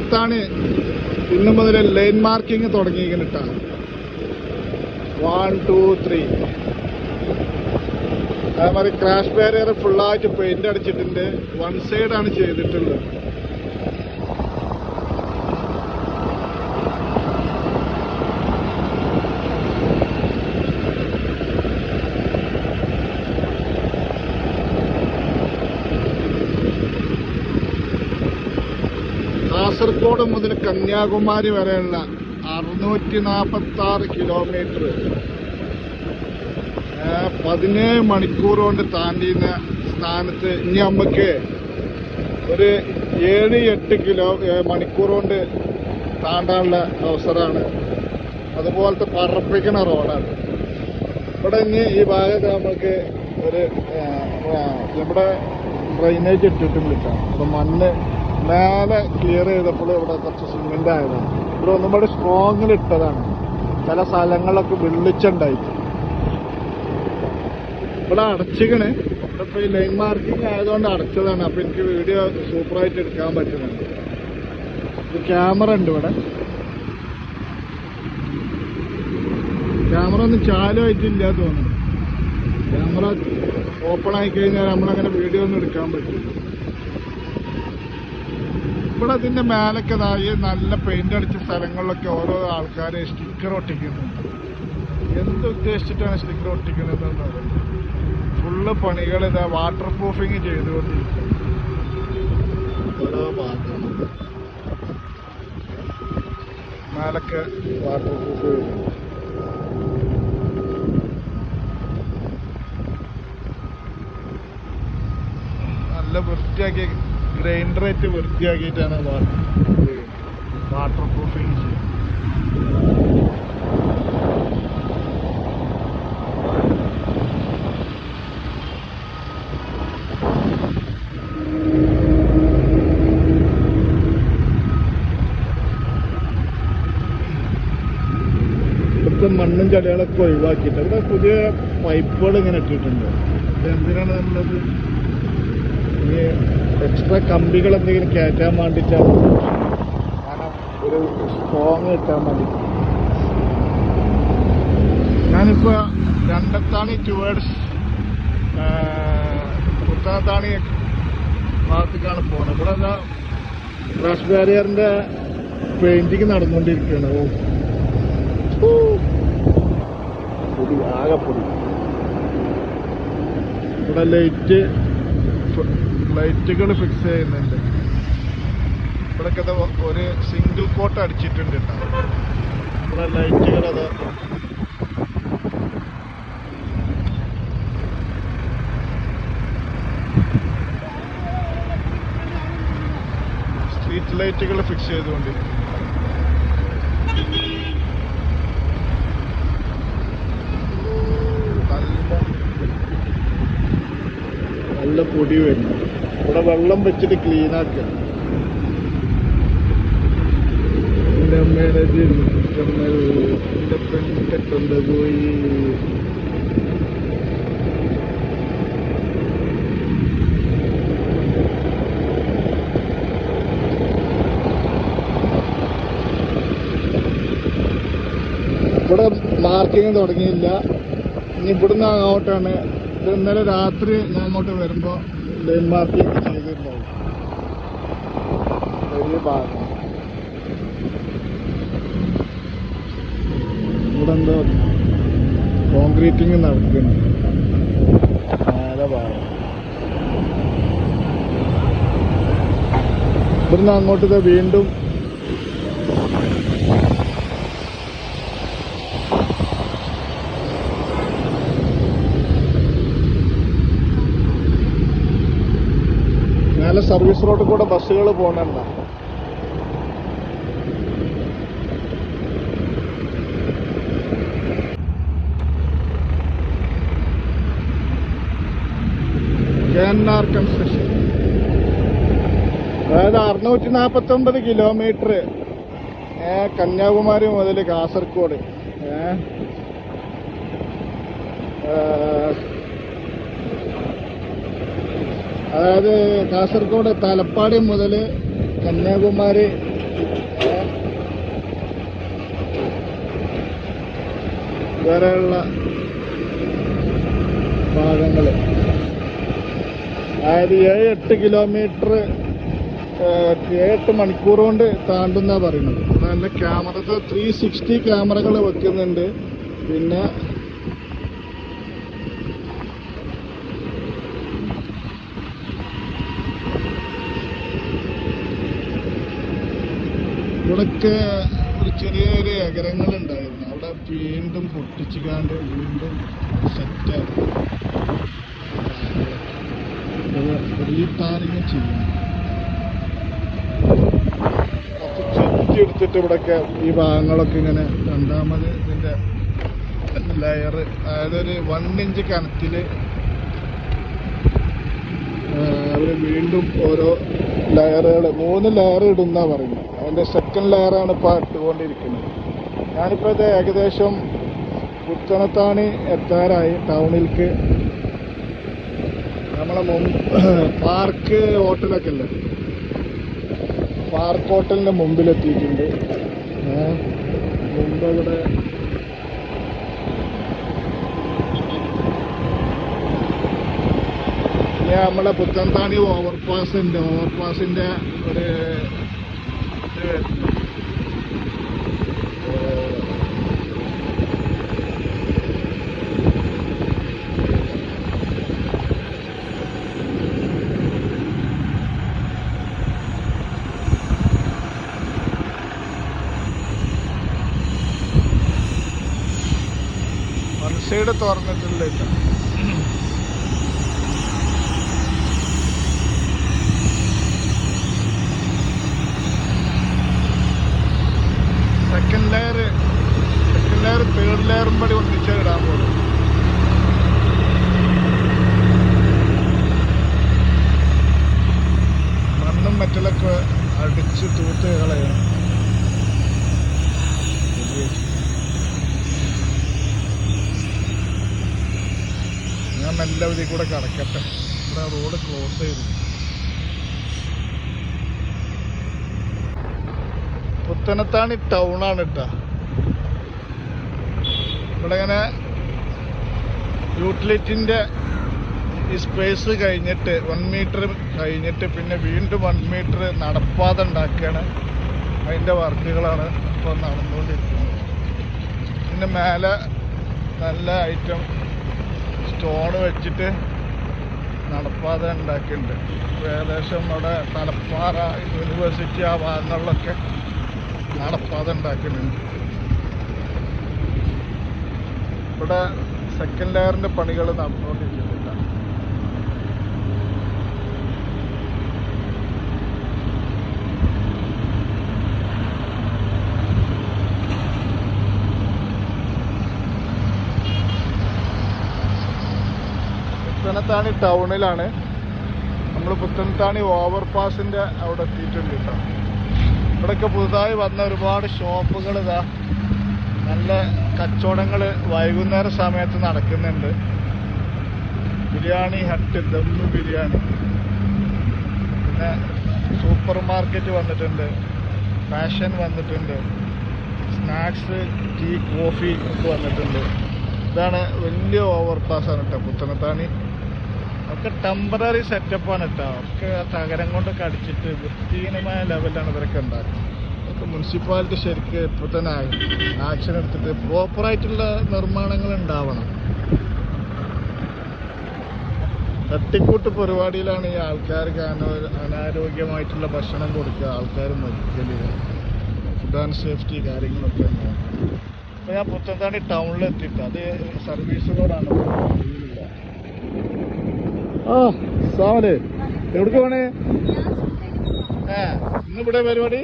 രണ്ടത്താണ് ഇന്ന് മുതൽ line marking തുടങ്ങിയിട്ടാ. 1 2 3. അതേമാതിരി ക്രാഷ് ബാരിയർ ഫുള്ളായിട്ട് പെയിന്റ് അടിച്ചിട്ടുണ്ട്. വൺ സൈഡാണ് ചെയ്തിട്ടുള്ളത്. കാസർഗോഡ് മുതൽ കന്യാകുമാരി വരെയുള്ള 646 കിലോമീറ്റർ 17 മണിക്കൂർ കൊണ്ട് താണ്ടിയുന്ന സ്ഥാനത്ത് ഇനി നമുക്ക് ഒരു 7-8 മണിക്കൂർ കൊണ്ട് താണ്ടാനുള്ള അവസരമാണ്. അതുപോലത്തെ പറപ്പിക്കുന്ന റോഡാണ്. ഇവിടെ ഇനി ഈ ഭാഗത്ത് നമുക്ക് ഒരു ഇവിടെ ഡ്രൈനേജ് ഇട്ടിട്ടുണ്ട്. അപ്പോൾ മണ്ണ് മേലെ ക്ലിയർ ചെയ്തപ്പോൾ ഇവിടെ കുറച്ച് സിമെന്റ് ആയതാണ്. ഇവിടെ ഒന്നും കൂടി സ്ട്രോങ്ങിൽ ഇട്ടതാണ്. ചില സ്ഥലങ്ങളിലൊക്കെ വെള്ളിച്ചുണ്ടായിട്ട് ഇവിടെ അടച്ചിക്കണ്. ഇവിടെ ഈ ലൈൻ മാർക്കിങ് ആയതുകൊണ്ട് അടച്ചതാണ്. അപ്പൊ എനിക്ക് വീഡിയോ സൂപ്പറായിട്ട് എടുക്കാൻ പറ്റുന്നുണ്ട്. ഇത് ക്യാമറ ഉണ്ട് ഇവിടെ. ക്യാമറ ഒന്നും ചാലുമായിട്ടില്ല തോന്നുന്നു. ക്യാമറ ഓപ്പൺ ആയി കഴിഞ്ഞാൽ നമ്മളങ്ങനെ വീഡിയോ ഒന്നും എടുക്കാൻ പറ്റും. ഇവിടെ അതിന്റെ മേലൊക്കെ ഈ നല്ല പെയിന്റ് അടിച്ച സ്ഥലങ്ങളിലൊക്കെ ഓരോ ആൾക്കാരെ സ്റ്റിക്കർ ഒട്ടിക്കുന്നുണ്ട്. എന്തുദ്ദേശിച്ചിട്ടാണ് സ്റ്റിക്കർ ഒട്ടിക്കുന്നത്? ഫുള്ള് പണികൾ ഇതാ വാട്ടർ പ്രൂഫിങ് ചെയ്തുകൊണ്ടിരിക്കും. ഓരോ ഭാഗം മേലൊക്കെ വാട്ടർ പ്രൂഫ് ചെയ്തു. നല്ല വൃത്തിയാക്കി ഗ്രൈൻഡറായിട്ട് വൃത്തിയാക്കിയിട്ടാണ് വാട്ടർ പ്രൂഫിങ് ചെയ്യുന്നത്. ഇവിടുത്തെ മണ്ണും ചളികളൊക്കെ ഒഴിവാക്കിയിട്ട് ഇവിടെ പുതിയ പൈപ്പുകൾ ഇങ്ങനെ ഇട്ടിട്ടുണ്ട്. ഇത് എന്തിനാണ് നമ്മളത് ഈ എക്സ്ട്രാ കമ്പികൾ എന്തെങ്കിലും കയറ്റാൻ വേണ്ടിയിട്ടാണ്. കാരണം ഒരു സ്ട്രോങ് കിട്ടാൻ വേണ്ടിയിട്ട്. ഞാനിപ്പോ രണ്ടത്താണി ടുവേർഡ്സ് പുത്താത്താണി ഭാഗത്തേക്കാണ് പോകുന്നത്. ഇവിടെ എന്താ ക്രാഷ് ബാരിയറിന്റെ പെയിന്റിങ് നടന്നുകൊണ്ടിരിക്കുകയാണ്. പൊടി ആകെ പൊടി. ഇവിടെ ലൈറ്റുകൾ ഫിക്സ് ചെയ്യുന്നുണ്ട്. ഇവിടൊക്കെ ഒരു സിംഗിൾ കോട്ട് അടിച്ചിട്ടുണ്ട്. ഇവിടെ ലൈറ്റുകൾ അത് സ്ട്രീറ്റ് ലൈറ്റുകൾ ഫിക്സ് ചെയ്തുകൊണ്ടിരിക്കും. നല്ല പൊടി വരുന്നു. ഇവിടെ വെള്ളം വെച്ചിട്ട് ക്ലീൻ ആക്കുക. എൻ്റെ അമ്മയുടെ എൻ്റെ പെണ്ണൊക്കെ കൊണ്ടുപോയി. ഇവിടെ മാർക്കിങ് തുടങ്ങിയില്ല. ഇനി ഇവിടുന്ന് അങ്ങോട്ടാണ്. ഇത് ഇന്നലെ രാത്രി ഞാൻ അങ്ങോട്ട് വരുമ്പോൾ ലൈൻ മാർക്കിങ് ചെയ്തിട്ടുണ്ടാവും. വലിയ ഭാഗം ഇവിടെ എന്തോ കോൺക്രീറ്റിങ് നടക്കുന്നു. നല്ല ഭാഗം. ഇവിടുന്ന് അങ്ങോട്ട് ഇത് വീണ്ടും നല്ല സർവീസ് റോഡിൽ കൂടെ ബസ്സുകൾ പോകണണ്ട. KNR construction. അതായത് 649 കിലോമീറ്റർ കന്യാകുമാരി മുതൽ കാസർഗോഡ്. അതായത് കാസർഗോഡ് തലപ്പാടി മുതൽ കന്യാകുമാരി വേറെയുള്ള ഭാഗങ്ങൾ, അതായത് 7-8 കിലോമീറ്റർ 8 മണിക്കൂർ കൊണ്ട് താണ്ടുന്ന പറയുന്നത്. നല്ല ക്യാമറ 360 ക്യാമറകൾ വെക്കുന്നുണ്ട്. പിന്നെ ഇവിടൊക്കെ ഒരു ചെറിയൊരു എകരങ്ങളുണ്ടായിരുന്നു. അവിടെ വീണ്ടും പൊട്ടിച്ചുകാണ്ട് വീണ്ടും സെറ്റാക്കി റീടാറിങ് ചെയ്യുന്നു. ചെത്തി എടുത്തിട്ട് ഇവിടെയൊക്കെ ഈ ഭാഗങ്ങളൊക്കെ ഇങ്ങനെ രണ്ടാമത് ഇതിൻ്റെ ലെയർ, അതായത് ഒരു 1 ഇഞ്ച് കനത്തിൽ അവർ വീണ്ടും ഓരോ ലെയറുകൾ 3 ലെയർ ഇടുന്ന പറയുന്നത്. അതിൻ്റെ സെക്കൻഡ് ലെയറാണ് ഇപ്പോൾ ഇട്ടുകൊണ്ടിരിക്കുന്നത്. ഞാനിപ്പോൾ ഇത് ഏകദേശം പുത്തനത്താണി എത്താറായി. ടൗണിലേക്ക് നമ്മളെ പാർക്ക് ഹോട്ടലൊക്കെ അല്ലേ, പാർക്ക് ഹോട്ടലിൻ്റെ മുമ്പിലെത്തിയിട്ടുണ്ട്. മുമ്പ് ഇവിടെ നമ്മളെ പുത്തനത്താണി ഓവർപാസിൻ്റെ ഒരു സൈഡ് തുറന്നിട്ടില്ല. സെക്കൻഡ് ലെയർ തേർഡ് ലെയറും പടി ഒന്നിച്ച് ഇടാൻ പോകും. മണ്ണും മെറ്റലൊക്കെ അടിച്ച് തൂത്ത് കളയണം. ഞാൻ മെല്ലെ ഇതിൽ കൂടെ കടക്കട്ടെ. ഇവിടെ റോഡ് ക്ലോസ് ചെയ്തു. പുത്തനത്താണി ടൗണാണ് കേട്ടോ. ഇവിടെ ഇങ്ങനെ യൂട്ടിലിറ്റിൻ്റെ ഈ സ്പേസ് കഴിഞ്ഞിട്ട് 1 മീറ്റർ കഴിഞ്ഞിട്ട് പിന്നെ വീണ്ടും 1 മീറ്റർ നടപ്പാത ഉണ്ടാക്കുകയാണ്. അതിൻ്റെ വർക്കുകളാണ് ഇപ്പോൾ നടന്നുകൊണ്ടിരിക്കുന്നത്. പിന്നെ മേലെ നല്ല ഐറ്റം സ്റ്റോണ് വെച്ചിട്ട് നടപ്പാത ഉണ്ടാക്കിയിട്ടുണ്ട്. ഏകദേശം അവിടെ തലപ്പാറ യൂണിവേഴ്സിറ്റി ആ ഭാഗങ്ങളിലൊക്കെ നടപ്പാത ഉണ്ടാക്കുന്നുണ്ട്. ഇവിടെ സെക്കൻഡ് ലെയറിൻ്റെ പണികൾ നടന്നുകൊണ്ടിരിക്കുന്നില്ല. പുത്തനത്താണി ടൗണിലാണ് നമ്മൾ. പുത്തനത്താണി ഓവർപാസിൻ്റെ അവിടെ എത്തിയിട്ടുണ്ട് കേട്ടോ. ഇവിടെയൊക്കെ പുതുതായി വന്ന ഒരുപാട് ഷോപ്പുകൾ ഇതാ, നല്ല കച്ചവടങ്ങൾ വൈകുന്നേര സമയത്ത് നടക്കുന്നുണ്ട്. ബിരിയാണി ഹട്ട്, ദമ്മ് ബിരിയാണി, പിന്നെ സൂപ്പർ മാർക്കറ്റ് വന്നിട്ടുണ്ട്, ഫാഷൻ വന്നിട്ടുണ്ട്, സ്നാക്സ്, ടീ, കോഫി ഒക്കെ വന്നിട്ടുണ്ട്. ഇതാണ് വലിയ ഓവർപാസ്സാണ് കേട്ടോ പുത്തനത്താണി. ഒക്കെ ടെമ്പററി സെറ്റപ്പാണ് കേട്ടോ. ഒക്കെ തകരം കൊണ്ടൊക്കെ അടിച്ചിട്ട് വൃത്തിഹീനമായ ലെവലാണ് ഇവരൊക്കെ ഉണ്ടാക്കുന്നത്. ഒക്കെ മുനിസിപ്പാലിറ്റി ശരിക്ക് ഇപ്പോൾ തന്നെ ആക്ഷൻ എടുത്തിട്ട് പ്രോപ്പറായിട്ടുള്ള നിർമ്മാണങ്ങൾ ഉണ്ടാവണം. തട്ടിക്കൂട്ട് പരിപാടിയിലാണ് ഈ ആൾക്കാർക്ക് അനാരോഗ്യമായിട്ടുള്ള ഭക്ഷണം കൊടുക്കുക, ആൾക്കാർ മരിക്കല്, ഫുഡ് ആൻഡ് സേഫ്റ്റി കാര്യങ്ങളൊക്കെ ഉണ്ടാവും. അപ്പോൾ ഞാൻ പുത്തനത്താണി ടൗണിലെത്തിയിട്ട് അത് സർവീസ് റോഡാണ്. ആ സാമല് എവിടേക്ക് പോണേ? ഇന്നിവിടെ പരിപാടി?